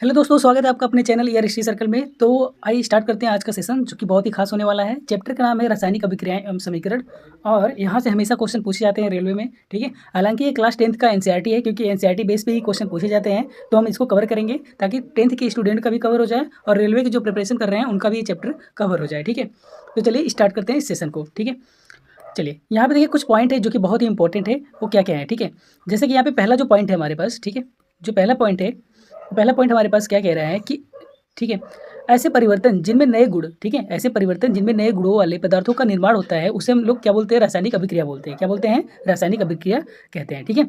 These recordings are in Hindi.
हेलो दोस्तों, स्वागत है आपका अपने चैनल ईआर हिस्ट्री सर्कल में। तो आइए स्टार्ट करते हैं आज का सेशन, जो कि बहुत ही खास होने वाला है। चैप्टर का नाम है रासायनिक अभिक्रियाएं एवं समीकरण, और यहाँ से हमेशा क्वेश्चन पूछे जाते हैं रेलवे में। ठीक है, हालांकि ये क्लास 10th का एनसीईआरटी है, क्योंकि एनसीईआरटी बेस पे ही क्वेश्चन पूछे जाते हैं। तो हम इसको कवर करेंगे ताकि 10th के स्टूडेंट का भी कवर हो जाए और रेलवे की जो प्रिपरेशन कर रहे हैं उनका भी ये चैप्टर कवर हो जाए। ठीक है, तो चलिए स्टार्ट करते हैं इस सेशन को। ठीक है, चलिए यहाँ पे देखिए कुछ पॉइंट है जो कि बहुत ही इंपॉर्टेंट है। वो क्या क्या है? ठीक है, जैसे कि यहाँ पे पहला जो पॉइंट है हमारे पास, ठीक है, जो पहला पॉइंट है, पहला पॉइंट हमारे पास क्या कह रहा है कि ठीक है, ऐसे परिवर्तन जिनमें नए गुण, ठीक है, ऐसे परिवर्तन जिनमें नए गुणों वाले पदार्थों का निर्माण होता है, उसे हम लोग क्या बोलते हैं? रासायनिक अभिक्रिया बोलते हैं। क्या बोलते हैं? रासायनिक अभिक्रिया कहते हैं। ठीक है,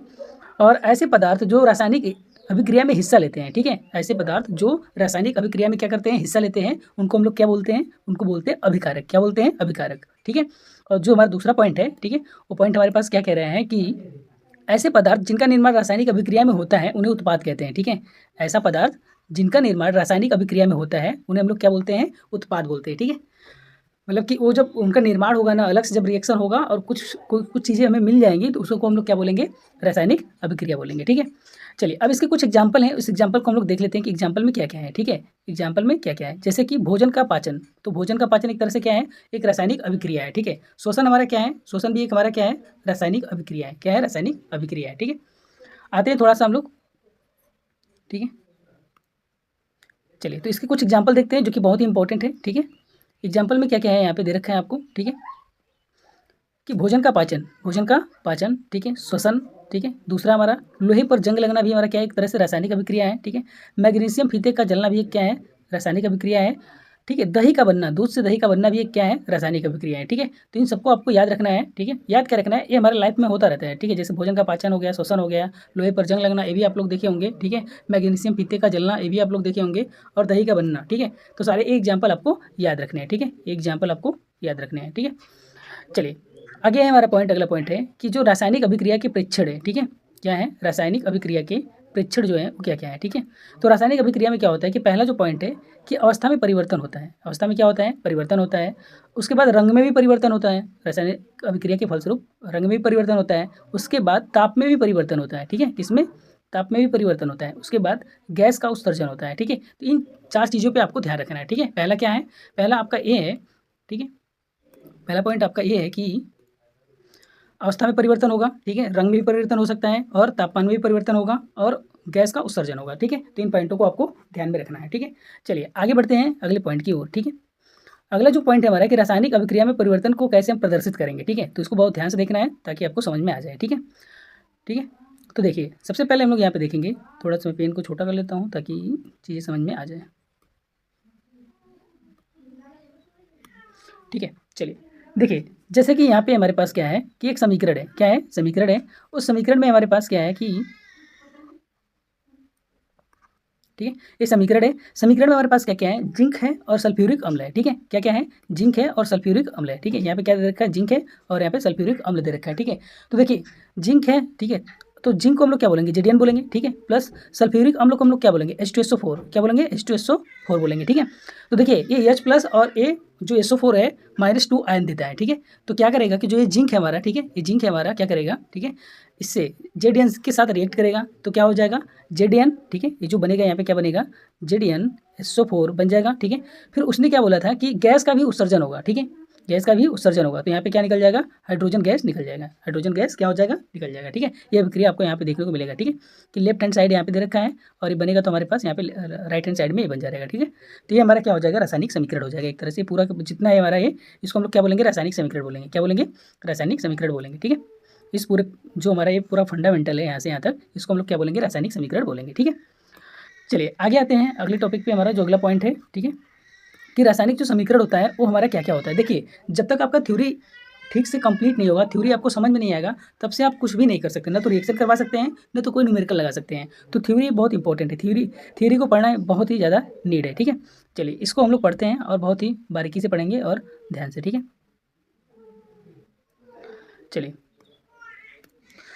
और ऐसे पदार्थ जो रासायनिक अभिक्रिया में हिस्सा लेते हैं, ठीक है, ऐसे पदार्थ जो रासायनिक अभिक्रिया में क्या करते हैं? हिस्सा लेते हैं, उनको हम लोग क्या बोलते हैं? उनको बोलते हैं अभिकारक। क्या बोलते हैं? अभिकारक। ठीक है, और जो हमारा दूसरा पॉइंट है, ठीक है, वो पॉइंट हमारे पास क्या कह रहे हैं कि ऐसे पदार्थ जिनका निर्माण रासायनिक अभिक्रिया में होता है उन्हें उत्पाद कहते हैं। ठीक है, ऐसा पदार्थ जिनका निर्माण रासायनिक अभिक्रिया में होता है उन्हें हम लोग क्या बोलते हैं? उत्पाद बोलते हैं। ठीक है, मतलब कि वो जब उनका निर्माण होगा ना, अलग से जब रिएक्शन होगा और कुछ चीज़ें हमें मिल जाएंगी, तो उसको हम लोग क्या बोलेंगे? रासायनिक अभिक्रिया बोलेंगे। ठीक है, चलिए अब इसके कुछ एग्जाम्पल हैं, उस एग्जाम्पल को हम लोग देख लेते हैं कि एग्जाम्पल में क्या क्या है। ठीक है, एग्जाम्पल में क्या क्या है, जैसे कि भोजन का पाचन। तो भोजन का पाचन एक तरह से क्या है? एक रासायनिक अभिक्रिया है। ठीक है, श्वसन हमारा क्या है? श्वसन भी एक हमारा क्या है? रासायनिक अभिक्रिया है। क्या है? रासायनिक अभिक्रिया है। ठीक है, आते हैं थोड़ा सा हम लोग। ठीक है, चलिए तो इसके कुछ एग्जाम्पल देखते हैं जो कि बहुत ही इंपॉर्टेंट है। ठीक है, एग्जाम्पल में क्या क्या है यहाँ पे दे रखा है आपको। ठीक है, कि भोजन का पाचन, भोजन का पाचन, ठीक है, श्वसन, ठीक है, दूसरा हमारा लोहे पर जंग लगना भी हमारा क्या है? एक तरह से रासायनिक अभिक्रिया है। ठीक है, मैग्नीशियम फीते का जलना भी एक क्या है? रासायनिक अभिक्रिया है। ठीक है, दही का बनना, दूध से दही का बनना भी एक क्या है? रासायनिक अभिक्रिया है। ठीक है, तो इन सबको आपको याद रखना है। ठीक है, याद क्या रखना है? ये हमारे लाइफ में होता रहता है। ठीक है, जैसे भोजन का पाचन हो गया, श्वसन हो गया, लोहे पर जंग लगना, ये भी आप लोग देखे होंगे। ठीक है, मैग्नीशियम फीते का जलना, ये भी आप लोग देखे होंगे, और दही का बनना। ठीक है, तो सारे एक एग्जाम्पल आपको याद रखने हैं। ठीक है, एक एग्जाम्पल आपको याद रखने हैं। ठीक है, चलिए आगे है हमारा पॉइंट, अगला पॉइंट है कि जो रासायनिक अभिक्रिया के प्रेक्षण है। ठीक है, क्या है? रासायनिक अभिक्रिया के प्रेक्षण जो है वो क्या क्या है? ठीक है, तो रासायनिक अभिक्रिया में क्या होता है कि पहला जो पॉइंट है कि अवस्था में परिवर्तन होता है। अवस्था में क्या होता है? परिवर्तन होता है। उसके बाद रंग में भी परिवर्तन होता है, रासायनिक अभिक्रिया के फलस्वरूप रंग में भी परिवर्तन होता है। उसके बाद ताप में भी परिवर्तन होता है। ठीक है, किसमें? ताप में भी परिवर्तन होता है। उसके बाद गैस का उत्सर्जन होता है। ठीक है, तो इन चार चीज़ों पर आपको ध्यान रखना है। ठीक है, पहला क्या है? पहला आपका ये है। ठीक है, पहला पॉइंट आपका ये है कि अवस्था में परिवर्तन होगा। ठीक है, रंग में भी परिवर्तन हो सकता है, और तापमान में भी परिवर्तन होगा, और गैस का उत्सर्जन होगा। ठीक है, तो इन पॉइंटों को आपको ध्यान में रखना है। ठीक है, चलिए आगे बढ़ते हैं अगले पॉइंट की ओर। ठीक है, अगला जो पॉइंट है हमारा कि रासायनिक अभिक्रिया में परिवर्तन को कैसे हम प्रदर्शित करेंगे। ठीक है, तो इसको बहुत ध्यान से देखना है ताकि आपको समझ में आ जाए। ठीक है, ठीक है, तो देखिए सबसे पहले हम लोग यहाँ पे देखेंगे, थोड़ा सा मैं पेन को छोटा कर लेता हूँ ताकि चीज़ें समझ में आ जाए। ठीक है, चलिए देखिए, जैसे कि यहाँ पे हमारे पास क्या है कि एक समीकरण है। क्या है? समीकरण है। उस समीकरण में हमारे पास क्या है कि ठीक है, ये समीकरण है। समीकरण में हमारे पास क्या क्या है? जिंक है और सल्फ्यूरिक अम्ल है। ठीक है, क्या क्या है? जिंक है और सल्फ्यूरिक अम्ल है। ठीक है, यहाँ पे क्या दे रखा है? जिंक है, और यहाँ पे सल्फ्यूरिक अम्ल दे रखा है। ठीक है, तो देखिए जिंक है, ठीक है, तो जिंक को हम लोग क्या बोलेंगे? जेडियन बोलेंगे। ठीक है, प्लस सल्फ्यूरिक अम्ल को हम लोग क्या बोलेंगे? H2SO4। क्या बोलेंगे? H2SO4 बोलेंगे। ठीक है, तो देखिए ये H प्लस और ये जो SO4 है -2 आयन देता है। ठीक है, तो क्या करेगा कि जो ये जिंक है हमारा, ठीक है, ये जिंक है हमारा, क्या करेगा? ठीक है, इससे जेडियन के साथ रिएक्ट करेगा, तो क्या हो जाएगा? जेडीएन। ठीक है, ये जो बनेगा यहाँ पे क्या बनेगा? JDnSO4 बन जाएगा। ठीक है, फिर उसने क्या बोला था कि गैस का भी उत्सर्जन होगा। ठीक है, गैस का भी उत्सर्जन होगा, तो यहाँ पे क्या निकल जाएगा? हाइड्रोजन गैस निकल जाएगा। हाइड्रोजन गैस क्या हो जाएगा? निकल जाएगा। ठीक है, ये अभिक्रिया आपको यहाँ पे देखने को मिलेगा। ठीक है, कि लेफ्ट हैंड साइड यहाँ पे दे रखा है, और ये बनेगा तो हमारे पास यहाँ पे राइट हैंड साइड में ये बन जाएगा। ठीक है, तो ये हमारा क्या हो जाएगा? रासायनिक समीकरण हो जाएगा। एक तरह से पूरा जितना है हमारा ये, इसको हम लोग क्या बोलेंगे? रासायनिक समीकरण बोलेंगे। क्या बोलेंगे? रासायनिक समीकरण बोलेंगे। ठीक है, इस पूरे जो हमारा ये पूरा फंडामेंटल है यहाँ से यहाँ तक, इसको हम लोग क्या बोलेंगे? रासायनिक समीकरण बोलेंगे। ठीक है, चलिए आगे आते हैं अगले टॉपिक पे। हमारा जो अगला पॉइंट है, ठीक है, कि रासायनिक जो समीकरण होता है वो हमारा क्या क्या होता है। देखिए जब तक आपका थ्योरी ठीक से कंप्लीट नहीं होगा, थ्योरी आपको समझ में नहीं आएगा, तब से आप कुछ भी नहीं कर सकते। ना तो रिएक्शन करवा सकते हैं, ना तो कोई न्यूमेरिकल लगा सकते हैं। तो थ्योरी बहुत इंपॉर्टेंट है। थ्योरी को पढ़ना बहुत ही ज़्यादा नीड है। ठीक है, चलिए इसको हम लोग पढ़ते हैं और बहुत ही बारीकी से पढ़ेंगे और ध्यान से। ठीक है, चलिए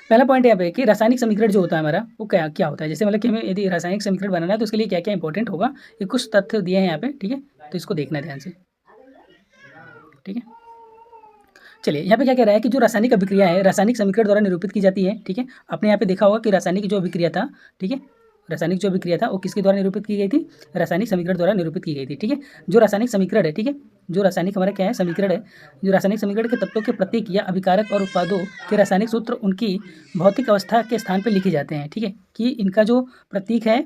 पहला पॉइंट यहाँ पे कि रासायनिक समीकरण जो होता है हमारा वो क्या क्या होता है। जैसे मतलब कि हमें यदि रासायनिक समीकरण बनाना है तो उसके लिए क्या क्या इंपॉर्टेंट होगा, ये कुछ तथ्य दिए हैं यहाँ पे। ठीक है, तो इसको देखना है ध्यान से। ठीक है, चलिए यहाँ पे क्या कह रहा है कि जो रासायनिक अभिक्रिया है रासायनिक समीकरण द्वारा निरूपित की जाती है। ठीक है, आपने यहाँ पे देखा होगा कि रासायनिक जो अभिक्रिया था, ठीक है, रासायनिक जो अभिक्रिया था वो किसके द्वारा निरूपित की गई थी, रासायनिक समीकरण द्वारा निरूपित की गई थी। ठीक है, जो रासायनिक समीकरण है, ठीक है, जो रासायनिक हमारा क्या है समीकरण है, जो रासायनिक समीकरण के तत्वों के प्रतीक या अभिकारक और उत्पादों के रासायनिक सूत्र उनकी भौतिक अवस्था के स्थान पर लिखे जाते हैं। ठीक है, कि इनका जो प्रतीक है,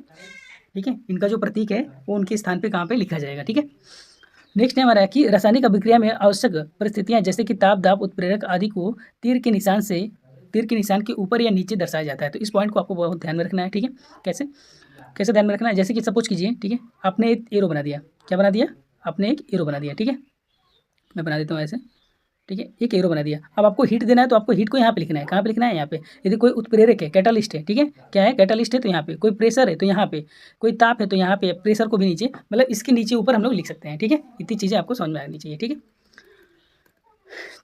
ठीक है, इनका जो प्रतीक है वो उनके स्थान पे कहाँ पे लिखा जाएगा। ठीक है, नेक्स्ट है हमारा कि रासायनिक अभिक्रिया में आवश्यक परिस्थितियां जैसे कि ताप, दाब, उत्प्रेरक आदि को तीर के निशान के ऊपर या नीचे दर्शाया जाता है। तो इस पॉइंट को आपको बहुत ध्यान में रखना है। ठीक है, कैसे कैसे ध्यान में रखना है, जैसे कि सपोज कीजिए, ठीक है, आपने एक एरो बना दिया, क्या बना दिया, आपने एक एरो बना दिया। ठीक है, मैं बना देता हूँ ऐसे। ठीक है, एक एरो बना दिया। अब आपको हीट देना है तो आपको हीट को यहाँ पे लिखना है, कहाँ पे लिखना है, यहाँ पे। यदि कोई उत्प्रेरक है, कैटालिस्ट है, ठीक है, क्या है, कैटालिस्ट है, तो यहाँ पे कोई प्रेशर है तो यहाँ पे, कोई ताप है तो यहाँ पे, प्रेशर को भी नीचे, मतलब इसके नीचे ऊपर हम लोग लिख सकते हैं। ठीक है, इतनी चीज़ें आपको समझ में आनी चाहिए। ठीक है,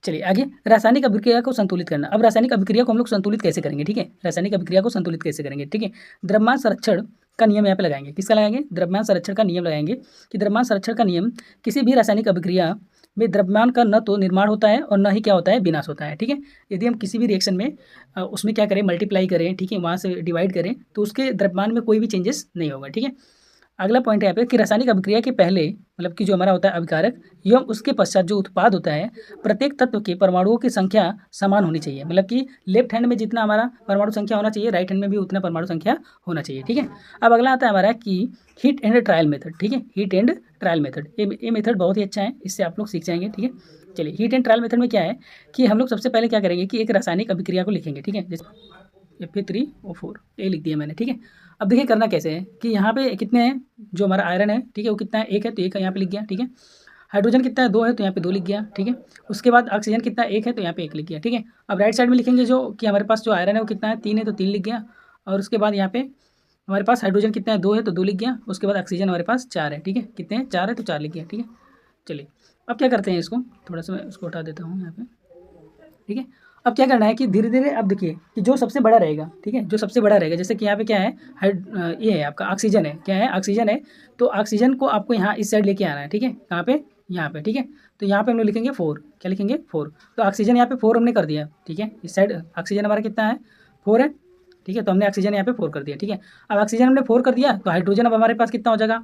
चलिए आगे, रासायनिक अभिक्रिया को संतुलित करना। अब रासायनिक अभिक्रिया को हम लोग संतुलित कैसे करेंगे। ठीक है, रासायनिक अभिक्रिया को संतुलित कैसे करेंगे। ठीक है, द्रव्यमान संरक्षण का नियम यहाँ पे लगाएंगे। किसका लगाएंगे, द्रव्यमान संरक्षण का नियम लगाएंगे कि द्रव्यमान संरक्षण का नियम, किसी भी रासायनिक अभिक्रिया में द्रव्यमान का न तो निर्माण होता है और न ही क्या होता है, विनाश होता है। ठीक है, यदि हम किसी भी रिएक्शन में उसमें क्या करें, मल्टीप्लाई करें, ठीक है, वहाँ से डिवाइड करें, तो उसके द्रव्यमान में कोई भी चेंजेस नहीं होगा। ठीक है, अगला पॉइंट है यहाँ पे कि रासायनिक अभिक्रिया के पहले, मतलब कि जो हमारा होता है अभिकारक, एवं उसके पश्चात जो उत्पाद होता है, प्रत्येक तत्व के परमाणुओं की संख्या समान होनी चाहिए। मतलब कि लेफ्ट हैंड में जितना हमारा परमाणु संख्या होना चाहिए, राइट हैंड में भी उतना परमाणु संख्या होना चाहिए। ठीक है, अब अगला आता है हमारा कि हीट एंड ट्रायल मेथड। ठीक है, हीट एंड ट्रायल मेथड, ये मेथड बहुत ही अच्छा है, इससे आप लोग सीख जाएंगे। ठीक है, चलिए, हीट एंड ट्रायल मेथड में क्या है कि हम लोग सबसे पहले क्या करेंगे कि एक रासायनिक अभिक्रिया को लिखेंगे। ठीक है, जैसे Fe3O4 ये लिख दिया मैंने। ठीक है, अब देखिए करना कैसे है कि यहाँ पे कितने हैं, जो हमारा आयरन है, ठीक है, वो कितना है, एक है तो एक यहाँ पे लिख गया। ठीक है, हाइड्रोजन कितना है, 2 है तो यहाँ पे 2 लिख गया। ठीक है, उसके बाद ऑक्सीजन कितना है, 1 है तो यहाँ पे 1 लिख गया। ठीक है, अब राइट साइड में लिखेंगे जो कि हमारे पास जो आयरन है वो कितना है, 3 है तो 3 लिख गया। और उसके बाद यहाँ पे हमारे पास हाइड्रोजन कितना है, 2 है तो 2 लिख गया। उसके बाद ऑक्सीजन हमारे पास 4 है। ठीक है, कितने हैं, 4 है तो 4 लिख गया। ठीक है, चलिए अब क्या करते हैं, इसको थोड़ा सा मैं इसको हटा देता हूँ यहाँ पे। ठीक है, अब क्या करना है कि धीरे धीरे, अब देखिए कि जो सबसे बड़ा रहेगा, ठीक है, जो सबसे बड़ा रहेगा, जैसे कि यहाँ पे क्या है, ये है आपका ऑक्सीजन है, क्या है, ऑक्सीजन है, तो ऑक्सीजन को आपको यहाँ इस साइड लेके आना है। ठीक है, कहाँ पे, यहाँ पे। ठीक है, तो यहाँ पे हम लोग लिखेंगे 4, क्या लिखेंगे, 4। तो ऑक्सीजन यहाँ पे 4 हमने कर दिया। ठीक है, इस साइड ऑक्सीजन हमारा कितना है, 4 है। ठीक है, तो हमने ऑक्सीजन यहाँ पे 4 कर दिया। ठीक है, अब ऑक्सीजन हमने 4 कर दिया तो हाइड्रोजन अब हमारे पास कितना हो जाएगा,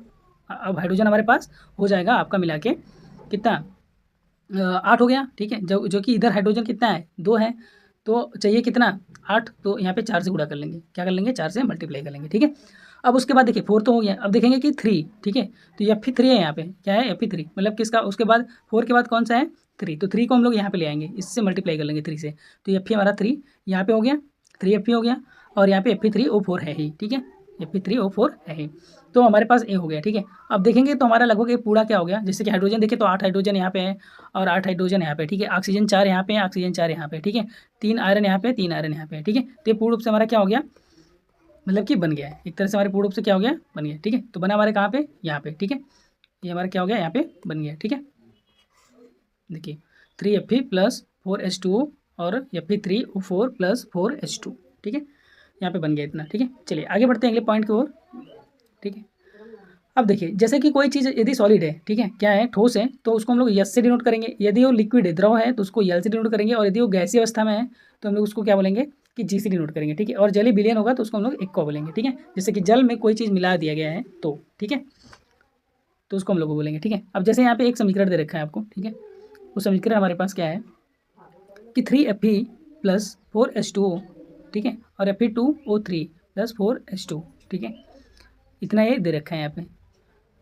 अब हाइड्रोजन हमारे पास हो जाएगा आपका मिला के कितना, 8 हो गया। ठीक है, जो कि इधर हाइड्रोजन कितना है, 2 है, तो चाहिए कितना, 8, तो यहाँ पे 4 से गुणा कर लेंगे, क्या कर लेंगे, 4 से मल्टीप्लाई कर लेंगे। ठीक है, अब उसके बाद देखिए 4 तो हो गया, अब देखेंगे कि 3, ठीक है, तो Fe3 है यहाँ पे, क्या है, Fe3 मतलब किसका, उसके बाद 4 के बाद कौन सा है, 3, तो 3 को हम लोग यहाँ पे ले आएंगे, इससे मल्टीप्लाई कर लेंगे 3 से, तो Fe हमारा 3 यहाँ पे हो गया, 3Fe हो गया, और यहाँ पे Fe3O4 है ही। ठीक है, Fe3O4 है ही, तो हमारे पास ए हो गया। ठीक है, अब देखेंगे तो हमारा लगभग ये पूरा क्या हो गया, जैसे कि हाइड्रोजन देखें तो 8 हाइड्रोजन यहाँ पे है और 8 हाइड्रोजन यहाँ पे। ठीक है, ऑक्सीजन 4 यहाँ पे है, ऑक्सीजन 4 यहाँ पे। ठीक है, 3 आयरन यहाँ पे, 3 आयरन यहाँ पे। ठीक है, तो ये पूर्ण रूप से हमारा क्या हो गया, मतलब कि बन गया है, एक तरह से हमारे पूर्ण रूप से क्या हो गया, बन गया। ठीक है, तो बना हमारे कहाँ पे, यहाँ पे। ठीक है, ये हमारा क्या हो गया, यहाँ पे बन गया। ठीक है, देखिए 3Fe प्लस 4H2O और Fe3O4 प्लस 4H2। ठीक है, यहाँ पे बन गया इतना। ठीक है, चलिए आगे बढ़ते हैं अगले पॉइंट की ओर। ठीक है, अब देखिए जैसे कि कोई चीज़ यदि सॉलिड है, ठीक है, क्या है, ठोस है, तो उसको हम लोग यस से डिनोट करेंगे। यदि वो लिक्विड है, द्रव है, तो उसको यल से डिनोट करेंगे। और यदि वो गैसीय अवस्था में है तो हम लोग उसको क्या बोलेंगे कि जी से डिनोट करेंगे। ठीक है, और जली विलयन होगा तो उसको हम लोग एक्वा बोलेंगे। ठीक है, जैसे कि जल में कोई चीज़ मिला दिया गया है तो, ठीक है, तो उसको हम लोग बोलेंगे। ठीक है, अब जैसे यहाँ पे एक समीकरण दे रखा है आपको, ठीक है, वो समीकरण हमारे पास क्या है कि 3Fe प्लस 4H2O, ठीक है, और Fe2O3 प्लस 4H2। ठीक है, इतना ये दे रखा है यहाँ पे।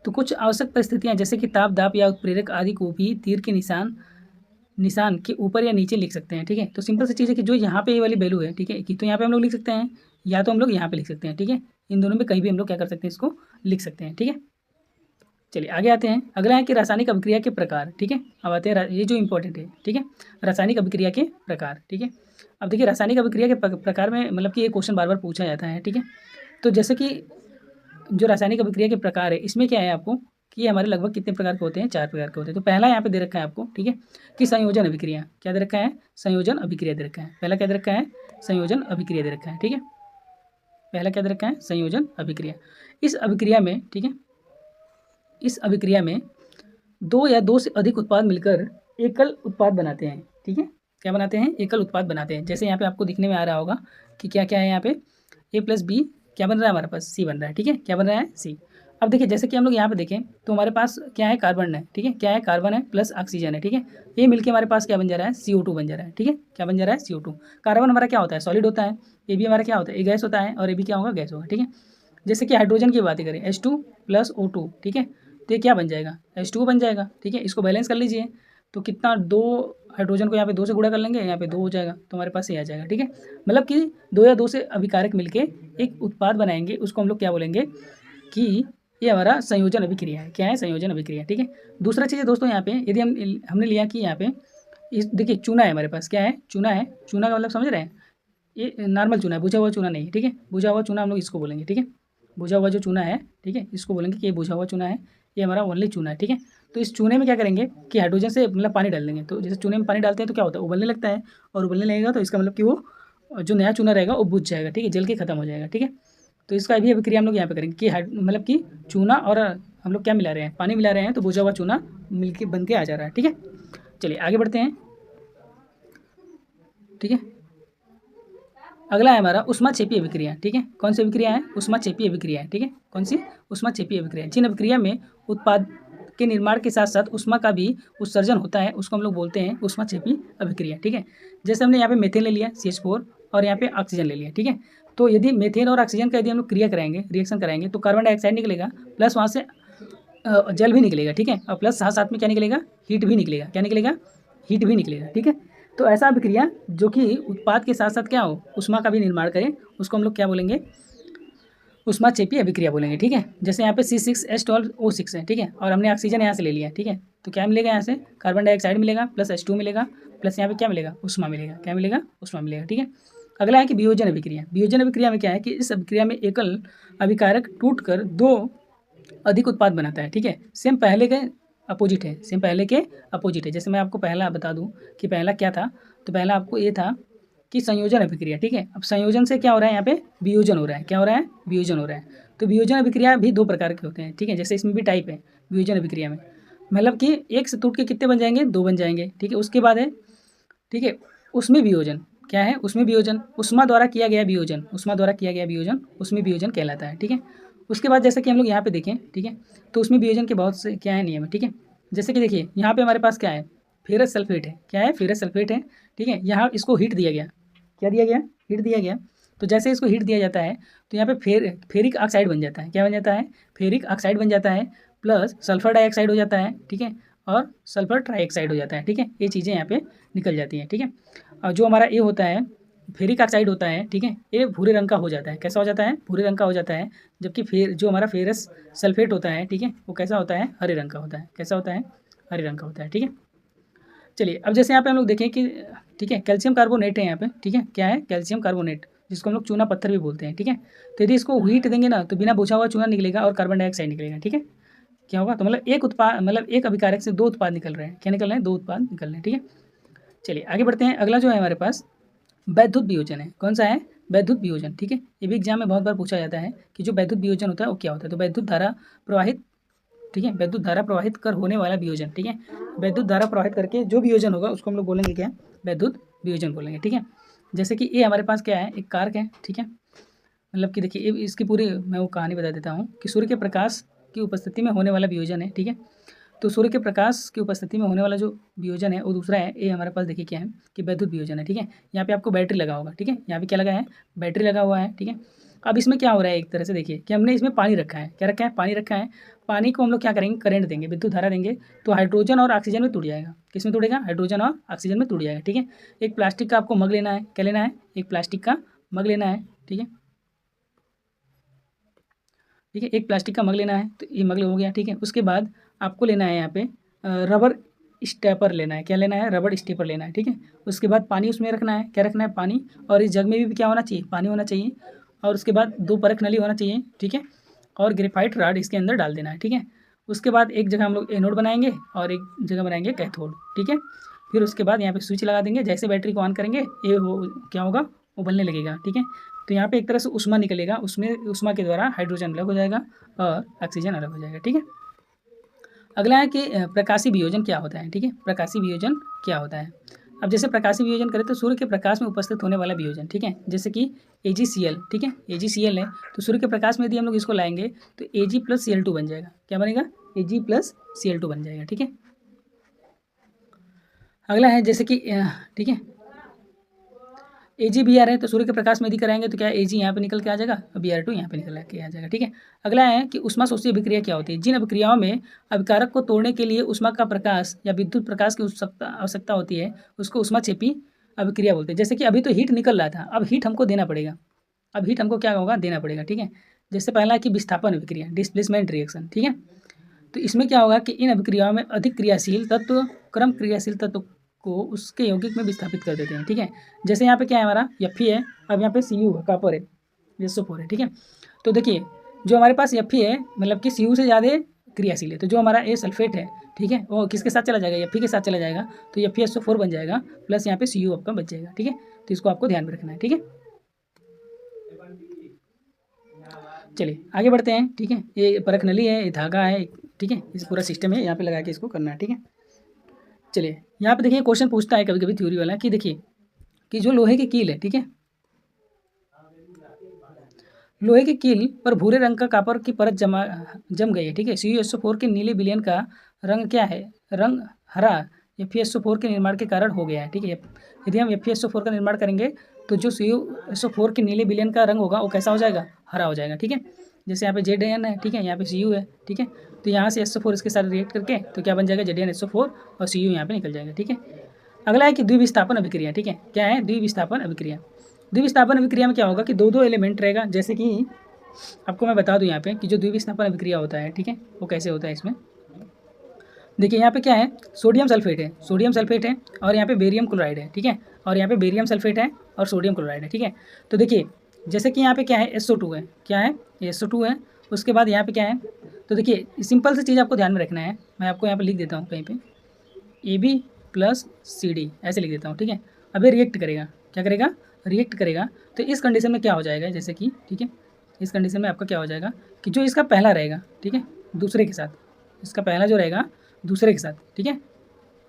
तो कुछ आवश्यक परिस्थितियाँ जैसे कि ताप, दाब या उत्प्रेरक आदि को भी तीर के निशान के ऊपर या नीचे लिख सकते हैं। ठीक है, तो सिंपल सी चीज़ है कि जो यहाँ पे ये वाली वैल्यू है, ठीक है, कि तो यहाँ पे हम लोग लिख सकते हैं या तो हम लोग यहाँ पे लिख सकते हैं। ठीक है, इन दोनों में कहीं भी हम लोग क्या कर सकते हैं, इसको लिख सकते हैं। ठीक है, चलिए आगे आते हैं। अगला है कि रासायनिक अभिक्रिया के प्रकार। ठीक है, अब आते हैं ये जो इंपॉर्टेंट है। ठीक है, रासायनिक अभिक्रिया के प्रकार। ठीक है, अब देखिए रासायनिक अभिक्रिया के प्रकार में मतलब कि ये क्वेश्चन बार बार पूछा जाता है। ठीक है, तो जैसे कि जो रासायनिक अभिक्रिया के प्रकार है, इसमें क्या है आपको कि ये हमारे लगभग कितने प्रकार के होते हैं, 4 प्रकार के होते हैं। तो पहला यहाँ पे दे रखा है आपको, ठीक है, कि संयोजन अभिक्रिया। क्या दे रखा है, संयोजन अभिक्रिया दे रखा है। पहला क्या दे रखा है, संयोजन अभिक्रिया दे रखा है। ठीक है, पहला क्या दे रखा है, संयोजन अभिक्रिया। इस अभिक्रिया में, ठीक है, इस अभिक्रिया में 2 या 2 से अधिक उत्पाद मिलकर एकल उत्पाद बनाते हैं। ठीक है, क्या बनाते हैं, एकल उत्पाद बनाते हैं। जैसे यहाँ पे आपको दिखने में आ रहा होगा कि क्या क्या है यहाँ पे, A+B क्या बन रहा है हमारे पास, सी बन रहा है, ठीक है, क्या बन रहा है, सी। अब देखिए जैसे कि हम लोग यहाँ पे देखें तो हमारे पास क्या है, कार्बन है, ठीक है, क्या है, कार्बन है प्लस ऑक्सीजन है, ठीक है, ये मिलके हमारे पास क्या बन जा रहा है, CO2 बन जा रहा है, ठीक है, क्या बन जा रहा है, CO2। कार्बन हमारा क्या होता है, सॉलिड होता है, ये भी हमारा क्या होता है, ये गैस होता है, और ये भी क्या होगा, गैस होगा, ठीक है। जैसे कि हाइड्रोजन की बात करें, H2 प्लस O2, ठीक है, तो ये क्या बन जाएगा, H2 बन जाएगा, ठीक है, इसको बैलेंस कर लीजिए। तो कितना, दो हाइड्रोजन को यहाँ पे दो से गुणा कर लेंगे, यहाँ पे दो हो जाएगा, तो हमारे पास ये आ जाएगा, ठीक है। मतलब कि दो या दो से अभिकारक मिलके एक उत्पाद बनाएंगे, उसको हम लोग क्या बोलेंगे कि ये हमारा संयोजन अभिक्रिया है। क्या है, संयोजन अभिक्रिया, ठीक है। दूसरा चीज़ है दोस्तों, यहाँ पे यदि हमने लिया कि यहाँ पे इस देखिए चूना है हमारे पास, क्या है, चूना है, चूना का मतलब समझ रहे हैं, ये नॉर्मल चूना है, बुझा हुआ चूना नहीं है, ठीक है, बुझा हुआ चूना हम लोग इसको बोलेंगे, ठीक है, बुझा हुआ जो चूना है, ठीक है, इसको बोलेंगे कि ये बुझा हुआ चूना है, ये हमारा ओनली चूना है, ठीक है। तो इस चूने में क्या करेंगे कि हाइड्रोजन से मतलब पानी डाल देंगे, तो जैसे चूने में पानी डालते हैं तो क्या होता है, उबलने लगता है, और उबलने लगेगा तो इसका मतलब कि वो जो नया चूना रहेगा वो बुझ जाएगा, ठीक है, जल के खत्म हो जाएगा, ठीक है। तो इसका भी अभिक्रिया हम लोग यहाँ पे करेंगे कि मतलब कि चूना और हम लोग क्या मिला रहे हैं, पानी मिला रहे हैं, तो बुझा हुआ चूना मिलके बन के आ जा रहा है, ठीक है। चलिए आगे बढ़ते हैं, ठीक है। अगला है हमारा उष्माक्षेपी अभिक्रिया, ठीक है, कौन सी अभिक्रिया है, उष्माक्षेपी अभिक्रिया है, ठीक है, कौन सी, उष्माक्षेपी अभिक्रिया। जिन अभिक्रिया में उत्पाद के निर्माण के साथ साथ उष्मा का भी उत्सर्जन होता है उसको हम लोग बोलते हैं उष्माक्षेपी अभिक्रिया, ठीक है। जैसे हमने यहाँ पे मेथेन ले लिया CH4 और यहाँ पे ऑक्सीजन ले लिया, ठीक है। तो यदि मेथेन और ऑक्सीजन का यदि हम लोग क्रिया कराएंगे, रिएक्शन कराएंगे, तो कार्बन डाइऑक्साइड निकलेगा, प्लस वहाँ से जल भी निकलेगा, ठीक है, और प्लस साथ साथ में क्या निकलेगा, हीट भी निकलेगा, क्या निकलेगा, हीट भी निकलेगा, ठीक है। तो ऐसा अभिक्रिया जो कि उत्पाद के साथ साथ क्या हो, उष्मा का भी निर्माण करे, उसको हम लोग क्या बोलेंगे, उष्माक्षेपी अभिक्रिया बोलेंगे, ठीक है। जैसे यहाँ पे C6H12O6 है, ठीक है, और हमने ऑक्सीजन यहाँ से ले लिया, ठीक है, तो क्या मिलेगा, यहाँ से कार्बन डाइऑक्साइड मिलेगा, प्लस H2 मिलेगा, प्लस यहाँ पे क्या मिलेगा, उष्मा मिलेगा, क्या मिलेगा, उष्मा मिलेगा, ठीक है। अगला है कि वियोजन अभिक्रिया। वियोजन अभिक्रिया में क्या है कि इस अभिक्रिया में एकल अभिकारक टूटकर दो अधिक उत्पाद बनाता है, ठीक है। सेम पहले के अपोजिट है, सेम पहले के अपोजिट है। जैसे मैं आपको पहला बता दूं कि पहला क्या था, तो पहला आपको ये था कि संयोजन अभिक्रिया, ठीक है। अब संयोजन से क्या हो रहा है, यहाँ पे वियोजन हो रहा है, क्या हो रहा है, वियोजन हो रहा है। तो वियोजन अभिक्रिया भी दो प्रकार के होते हैं, ठीक है, जैसे इसमें भी टाइप है वियोजन अभिक्रिया में, मतलब कि एक से टूट के कितने बन जाएंगे, दो बन जाएंगे, ठीक है। उसके बाद है, ठीक है, उसमें वियोजन, क्या है, उसमें वियोजन, उष्मा द्वारा किया गया वियोजन, उष्मा द्वारा किया गया वियोजन उसमें वियोजन कहलाता है, ठीक है। उसके बाद जैसे कि हम लोग यहाँ पे देखें, ठीक है, तो उसमें वियोजन के बहुत से क्या है, नियम है, ठीक है। जैसे कि देखिए यहाँ पे हमारे पास क्या है, फेरस सल्फेट है, क्या है, फेरस सल्फेट है, ठीक है। यहाँ इसको हीट दिया गया, क्या दिया गया, हीट दिया गया। तो जैसे इसको हीट दिया जाता है तो यहाँ पे फेरिक ऑक्साइड बन जाता है, क्या बन जाता है, फेरिक ऑक्साइड बन जाता है, प्लस सल्फर डाइऑक्साइड हो जाता है, ठीक है, और सल्फर ट्राइऑक्साइड हो जाता है, ठीक है। ये चीज़ें यहाँ पे निकल जाती हैं, ठीक है। और जो हमारा ये होता है फेरिक ऑक्साइड होता है, ठीक है, ये भूरे रंग का हो जाता है, कैसा हो जाता है, भूरे रंग का हो जाता है। जबकि जो हमारा फेरस सल्फेट होता है, ठीक है, वो कैसा होता है, हरे रंग का होता है, कैसा होता है, हरे रंग का होता है, ठीक है। चलिए अब जैसे यहाँ पे हम लोग देखें कि, ठीक है, कैल्शियम कार्बोनेट है यहाँ पे, ठीक है, क्या है, कैल्शियम कार्बोनेट, जिसको हम लोग चूना पत्थर भी बोलते हैं, ठीक है। तो यदि इसको हीट देंगे ना तो बिना बुझा हुआ चूना निकलेगा और कार्बन डाइऑक्साइड निकलेगा, ठीक है। क्या होगा, तो मतलब एक उत्पाद, मतलब एक अभिकारक से दो उत्पाद निकल रहे हैं, क्या निकल रहे हैं, दो उत्पाद निकल रहे हैं, ठीक है। चलिए आगे बढ़ते हैं। अगला जो है हमारे पास वैद्युत वियोजन है, कौन सा है, वैद्युत वियोजन, ठीक है। ये भी एग्जाम में बहुत बार पूछा जाता है कि जो वैद्युत वियोजन होता है वो क्या होता है। तो वैद्युत धारा प्रवाहित, ठीक है, वैद्युत धारा प्रवाहित कर होने वाला वियोजन, ठीक है, वैद्युत धारा प्रवाहित करके जो वियोजन होगा उसको हम लोग बोलेंगे क्या, वैद्युत वियोजन बोलेंगे, ठीक है। जैसे कि ये हमारे पास क्या है, एक कारक है, ठीक है, मतलब कि देखिए इसकी पूरी मैं वो कहानी बता देता हूँ कि सूर्य के प्रकाश की उपस्थिति में होने वाला वियोजन है, ठीक है। तो सूर्य के प्रकाश की उपस्थिति में होने वाला जो वियोजन है वो दूसरा है, ये हमारे पास देखिए क्या है कि वैद्युत वियोजन है, ठीक है। यहाँ पे आपको बैटरी लगा होगा, ठीक है, यहाँ पे क्या लगा है, बैटरी लगा हुआ है, ठीक है। अब इसमें क्या हो रहा है, एक तरह से देखिए कि हमने इसमें पानी रखा है, क्या रखा है, पानी रखा है। पानी को हम लोग क्या करेंगे, करंट देंगे, विद्युत धारा देंगे, तो हाइड्रोजन और ऑक्सीजन में टूट जाएगा, किस में टूटेगा, हाइड्रोजन और ऑक्सीजन में टूट जाएगा, ठीक है। एक प्लास्टिक का आपको मग लेना है, क्या लेना है, एक प्लास्टिक का मग लेना है, ठीक है, ठीक है, एक प्लास्टिक का मग लेना है, तो ये मग हो गया, ठीक है। उसके बाद आपको लेना है यहाँ पे रबर स्टेपर लेना है, क्या लेना है, रबर स्टेपर लेना है, ठीक है। उसके बाद पानी उसमें रखना है, क्या रखना है, पानी, और इस जग में भी क्या होना चाहिए, पानी होना चाहिए, और उसके बाद दो परख नली होना चाहिए, ठीक है, और ग्रेफाइट रॉड इसके अंदर डाल देना है, ठीक है। उसके बाद एक जगह हम लोग एनोड बनाएंगे और एक जगह बनाएंगे कैथोड, ठीक है। फिर उसके बाद यहाँ पे स्विच लगा देंगे, जैसे बैटरी को ऑन करेंगे ये वो क्या होगा, उबलने लगेगा, ठीक है। तो यहाँ पे एक तरह से उष्मा निकलेगा, उसमें उष्मा के द्वारा हाइड्रोजन अलग हो जाएगा और ऑक्सीजन अलग हो जाएगा, ठीक है। अगला है कि प्रकाशी वियोजन क्या होता है, ठीक है, प्रकाशी वियोजन क्या होता है। अब जैसे प्रकाशीय वियोजन करें तो सूर्य के प्रकाश में उपस्थित होने वाला वियोजन, ठीक है, जैसे कि AgCl, ठीक है, AgCl है, तो सूर्य के प्रकाश में यदि हम लोग इसको लाएंगे तो Ag + Cl2 बन जाएगा। क्या बनेगा? Ag + Cl2 बन जाएगा, ठीक है। अगला है जैसे कि ठीक है, AgBr है, तो सूर्य के प्रकाश में यदि कराएंगे तो क्या Ag यहाँ पे निकल के आ जाएगा, Br2 यहाँ पे निकल के आ जाएगा, ठीक है। अगला है कि उष्मा शोषी अभिक्रिया क्या होती है? जिन अभिक्रियाओं में अभिकारक को तोड़ने के लिए उष्मा का प्रकाश या विद्युत प्रकाश की आवश्यकता होती है उसको उष्माक्षेपी अभिक्रिया बोलते हैं। जैसे कि अभी तो हीट निकल रहा था, अब हीट हमको देना पड़ेगा, अब हीट हमको क्या होगा, देना पड़ेगा, ठीक है। जैसे पहला है कि विस्थापन अभिक्रिया, डिस्प्लेसमेंट रिएक्शन, ठीक है। तो इसमें क्या होगा कि इन अभिक्रियाओं में अधिक क्रियाशील तत्व क्रम क्रियाशील तत्व को उसके यौगिक में विस्थापित कर देते हैं, ठीक है। जैसे यहाँ पे क्या है हमारा Fe है, अब यहाँ पे Cu है, कॉपर है, SO4 है, ठीक है। तो देखिए जो हमारे पास Fe है मतलब कि Cu से ज़्यादा क्रियाशील है, तो जो हमारा A सल्फेट है, ठीक है, वो किसके साथ चला जाएगा, Fe के साथ चला जाएगा, तो FeSO4 बन जाएगा प्लस यहाँ पे Cu आपका बच जाएगा, ठीक है। तो इसको आपको ध्यान में रखना है, ठीक है। चलिए आगे बढ़ते हैं, ठीक है। ये परख नली है, ये धागा है, ठीक है, इस पूरा सिस्टम है, यहाँ पे लगा के इसको करना है, ठीक है। चलिए यहाँ पे देखिए क्वेश्चन पूछता है कभी कभी थ्योरी वाला कि देखिए कि जो लोहे की कील है, ठीक है, लोहे की कील पर भूरे रंग का कॉपर की परत जम गई है, ठीक है। CuSO4 के नीले विलयन का रंग क्या है, रंग हरा FeSO4 के निर्माण के कारण हो गया है, ठीक है। यदि हम FeSO4 का निर्माण करेंगे तो जो CuSO4 के नीले विलयन का रंग होगा वो कैसा हो जाएगा, हरा हो जाएगा, ठीक है। जैसे यहाँ पे Zn है, ठीक है, यहाँ पे Cu है, ठीक है, तो यहाँ से SO4 इसके साथ रिएक्ट करके तो क्या बन जाएगा, ZnSO4 और Cu यहाँ पे निकल जाएगा, ठीक है। अगला है कि द्विविस्थापन अभिक्रिया, ठीक है, क्या है द्विविस्थापन अभिक्रिया। द्विविस्थापन अभिक्रिया में क्या होगा कि दो एलिमेंट रहेगा, जैसे कि आपको मैं बता दूं यहाँ पे कि जो द्विविस्थापन अभिक्रिया होता है, ठीक है, वो कैसे होता है इसमें। देखिए यहाँ पे क्या है, सोडियम सल्फेट है, सोडियम सल्फेट है और यहाँ पे बेरियम क्लोराइड है, ठीक है, और यहाँ पे बेरियम सल्फेट है और सोडियम क्लोराइड है, ठीक है। तो देखिए जैसे कि यहाँ पे क्या है SO2 है, क्या है SO2 है, उसके बाद यहाँ पे क्या है, तो देखिए सिंपल सी चीज़ आपको ध्यान में रखना है, मैं आपको यहाँ पे लिख देता हूँ कहीं पे AB + CD ऐसे लिख देता हूँ, ठीक है। अब ये रिएक्ट करेगा, क्या करेगा, रिएक्ट करेगा, तो इस कंडीशन में क्या हो जाएगा, जैसे कि ठीक है, इस कंडीशन में आपका क्या हो जाएगा कि जो इसका पहला रहेगा, ठीक है, दूसरे के साथ, इसका पहला जो रहेगा दूसरे के साथ, ठीक है,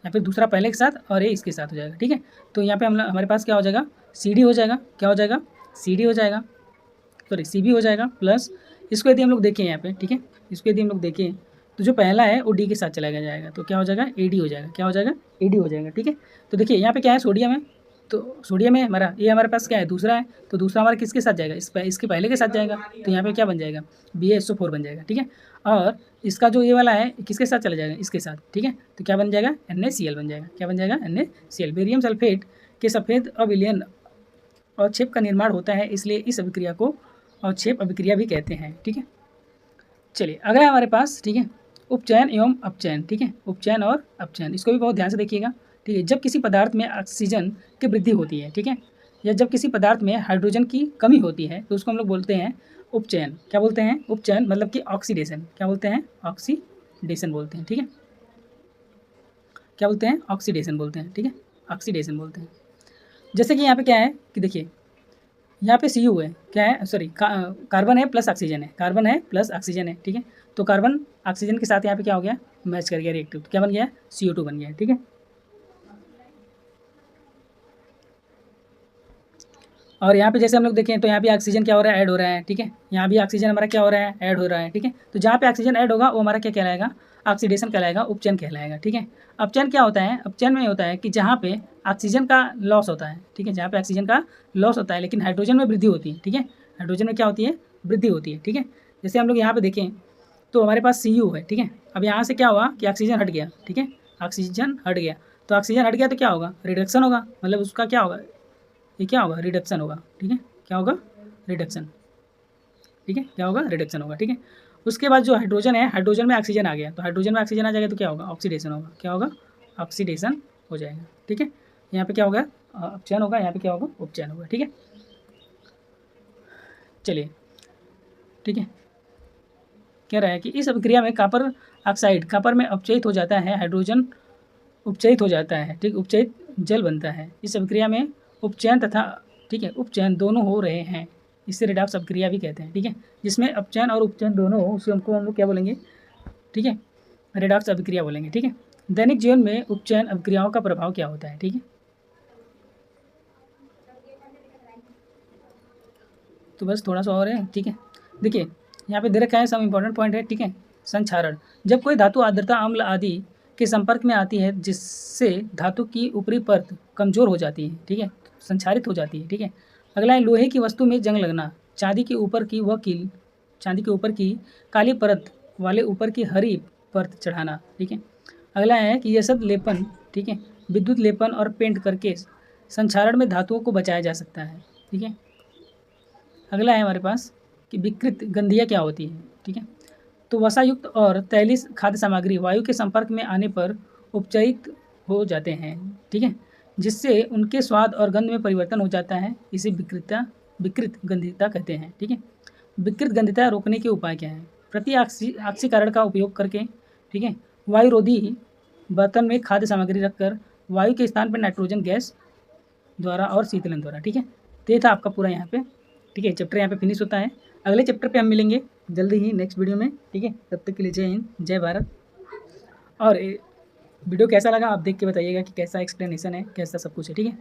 या फिर दूसरा पहले के साथ और ये इसके साथ हो जाएगा, ठीक है। तो यहाँ पे हमारे पास क्या हो जाएगा, CD हो जाएगा, क्या हो जाएगा, CD हो जाएगा, सॉरी CB हो जाएगा, प्लस इसको यदि हम लोग देखें यहाँ पे, ठीक है, इसको यदि हम लोग देखें तो जो पहला है वो D के साथ चला जाएगा, तो क्या हो जाएगा AD हो जाएगा, क्या हो जाएगा AD हो जाएगा, ठीक है। तो देखिए यहाँ पे क्या है, सोडियम है, तो सोडियम है हमारा, ये हमारे पास क्या है दूसरा है, तो दूसरा हमारा किसके साथ जाएगा, इसके पहले के साथ जाएगा, तो यहाँ पे क्या बन जाएगा BaSO4 बन जाएगा, ठीक है। और इसका जो ये वाला है किसके साथ चला जाएगा, इसके साथ, ठीक है, तो क्या बन जाएगा NaCl बन जाएगा, क्या बन जाएगा NaCl। बेरियम सल्फेट के सफ़ेद अविलयन अवक्षेप का निर्माण होता है, इसलिए इस अभिक्रिया को अवक्षेप अभिक्रिया भी कहते हैं, ठीक है। चलिए अगला हमारे पास, ठीक है, उपचयन एवं अपचयन, ठीक है, उपचयन और अपचयन, इसको भी बहुत ध्यान से देखिएगा, ठीक है। जब किसी पदार्थ में ऑक्सीजन की वृद्धि होती है, ठीक है, या जब किसी पदार्थ में हाइड्रोजन की कमी होती है तो उसको हम लोग बोलते हैं उपचयन, क्या बोलते हैं, उपचयन मतलब कि ऑक्सीडेशन, क्या बोलते हैं, ऑक्सीडेशन बोलते हैं, ठीक है, क्या बोलते हैं, ऑक्सीडेशन बोलते हैं, ठीक है, ऑक्सीडेशन बोलते हैं। जैसे कि यहाँ पे क्या है कि देखिए यहाँ पे Cu है, क्या है, सॉरी कार्बन है प्लस ऑक्सीजन है, कार्बन है प्लस ऑक्सीजन है, ठीक है। तो कार्बन ऑक्सीजन के साथ यहाँ पे क्या हो गया, मैच कर गया रिएक्टिव, क्या बन गया, CO2 बन गया, ठीक है। और यहाँ पे जैसे हम लोग देखें तो यहाँ पे ऑक्सीजन क्या हो रहा है, ऐड हो रहा है, ठीक है, यहाँ भी ऑक्सीजन हमारा क्या हो रहा है, ऐड हो रहा है, ठीक है। तो जहाँ पे ऑक्सीजन ऐड होगा वो हमारा क्या कहलाएगा, ऑक्सीडेशन कहलाएगा, उपचयन कहलाएगा, ठीक है। अपचयन क्या होता है, अपचयन में होता है कि जहाँ पे ऑक्सीजन का लॉस होता है, ठीक है, जहाँ पे ऑक्सीजन का लॉस होता है लेकिन हाइड्रोजन में वृद्धि होती है, ठीक है, हाइड्रोजन में क्या होती है, वृद्धि होती है, ठीक है। जैसे हम लोग यहाँ पे देखें तो हमारे पास Cu है, ठीक है, अब यहाँ से क्या हुआ कि ऑक्सीजन हट गया, ठीक है, ऑक्सीजन हट गया, तो ऑक्सीजन हट गया तो क्या होगा, रिडक्शन होगा, मतलब उसका क्या होगा, ये क्या होगा, रिडक्शन होगा, ठीक है, क्या होगा, रिडक्शन, ठीक है, क्या होगा, रिडक्शन होगा, ठीक है। उसके बाद जो हाइड्रोजन है, हाइड्रोजन में ऑक्सीजन आ गया, तो हाइड्रोजन में ऑक्सीजन आ जाएगा तो क्या होगा, ऑक्सीडेशन होगा, क्या होगा, ऑक्सीडेशन हो जाएगा, ठीक है। यहाँ पे क्या होगा, अपचयन होगा, यहाँ पे क्या होगा, उपचयन होगा, ठीक है। चलिए ठीक है, कह रहा है कि इस अभिक्रिया में कॉपर ऑक्साइड कॉपर में अपचयित हो जाता है, हाइड्रोजन उपचयित हो जाता है, ठीक, उपचयित जल बनता है। इस अभिक्रिया में उपचयन तथा, ठीक है, उपचयन दोनों हो रहे हैं, इससे रेडॉक्स अभिक्रिया भी कहते हैं, ठीक है। जिसमें अपचयन और उपचयन दोनों हो उसको हम लोग क्या बोलेंगे, ठीक है, रेडॉक्स अभिक्रिया बोलेंगे, ठीक है। दैनिक जीवन में उपचयन अभिक्रियाओं का प्रभाव क्या होता है, ठीक है, तो बस थोड़ा सा और है, ठीक है। देखिए यहाँ पे दे रखा है, सब इंपॉर्टेंट पॉइंट है, ठीक है। संक्षारण, जब कोई धातु आर्द्रता अम्ल आदि के संपर्क में आती है जिससे धातु की ऊपरी परत कमजोर हो जाती है, ठीक है, संक्षारित हो जाती है, ठीक है। अगला है लोहे की वस्तु में जंग लगना, चांदी के ऊपर की वह कील, चांदी के ऊपर की काली परत वाले ऊपर की हरी परत चढ़ाना, ठीक है। अगला है कि यह सब लेपन, ठीक है, विद्युत लेपन और पेंट करके संक्षारण में धातुओं को बचाया जा सकता है, ठीक है। अगला है हमारे पास कि विकृत गंधियाँ क्या होती है, ठीक है। तो वसायुक्त और तैलीय खाद्य सामग्री वायु के संपर्क में आने पर उपचयित हो जाते हैं, ठीक है, जिससे उनके स्वाद और गंध में परिवर्तन हो जाता है। इसे विकृत गंधिता कहते हैं, ठीक है। विकृत गंधिता रोकने के उपाय क्या हैं? प्रति ऑक्सीकरण का उपयोग करके, ठीक है, वायुरोधी बर्तन में खाद्य सामग्री रखकर वायु के स्थान पर नाइट्रोजन गैस द्वारा और शीतलन द्वारा, ठीक है। तो ये था आपका पूरा यहाँ पे, ठीक है, चैप्टर यहाँ पे फिनिश होता है। अगले चैप्टर पे हम मिलेंगे जल्दी ही नेक्स्ट वीडियो में, ठीक है। तब तक के लिए जय हिंद, जय भारत। और वीडियो कैसा लगा आप देख के बताइएगा कि कैसा एक्सप्लेनेशन है, कैसा सब कुछ है, ठीक है।